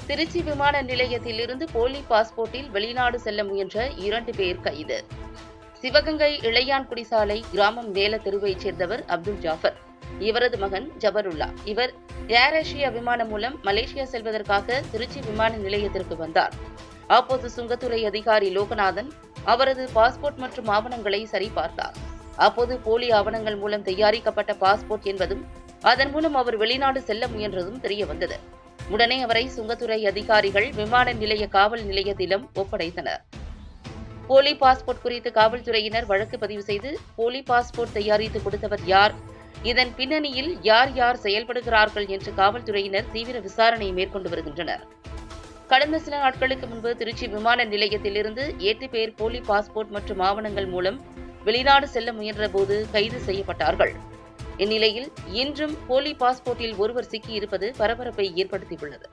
திருச்சி விமான நிலையத்தில் இருந்து போலி பாஸ்போர்ட்டில் வெளிநாடு செல்ல முயன்ற 2 பேர் கைது. சிவகங்கை இளையான்குடி சாலை கிராமம் மேல தெருவைச் சேர்ந்தவர் அப்துல் ஜாஃபர். இவரது மகன் ஜபருல்லா. இவர் ஏர் ஏஷியா விமானம் மூலம் மலேசியா செல்வதற்காக திருச்சி விமான நிலையத்திற்கு வந்தார். அப்போது சுங்கத்துறை அதிகாரி லோகநாதன் அவரது பாஸ்போர்ட் மற்றும் ஆவணங்களை சரிபார்த்தார். அப்போது போலி ஆவணங்கள் மூலம் தயாரிக்கப்பட்ட பாஸ்போர்ட் என்பதும் அதன் மூலம் அவர் வெளிநாடு செல்ல முயன்றதும் தெரியவந்தது. உடனே அவரை சுங்கத்துறை அதிகாரிகள் விமான நிலைய காவல் நிலையத்திலும் ஒப்படைத்தனர். போலி பாஸ்போர்ட் குறித்து காவல்துறையினர் வழக்கு பதிவு செய்து போலி பாஸ்போர்ட் தயாரித்து கொடுத்தவர் யார், இதன் பின்னணியில் யார் யார் செயல்படுகிறார்கள் என்று காவல்துறையினர் தீவிர விசாரணை மேற்கொண்டு வருகின்றனர். கடந்த சில நாட்களுக்கு முன்பு திருச்சி விமான நிலையத்திலிருந்து 8 பேர் போலி பாஸ்போர்ட் மற்றும் ஆவணங்கள் மூலம் வெளிநாடு செல்ல முயன்ற போது கைது செய்யப்பட்டார்கள். இந்நிலையில் இன்றும் போலி பாஸ்போர்ட்டில் ஒருவர் சிக்கியிருப்பது பரபரப்பை ஏற்படுத்தியுள்ளது.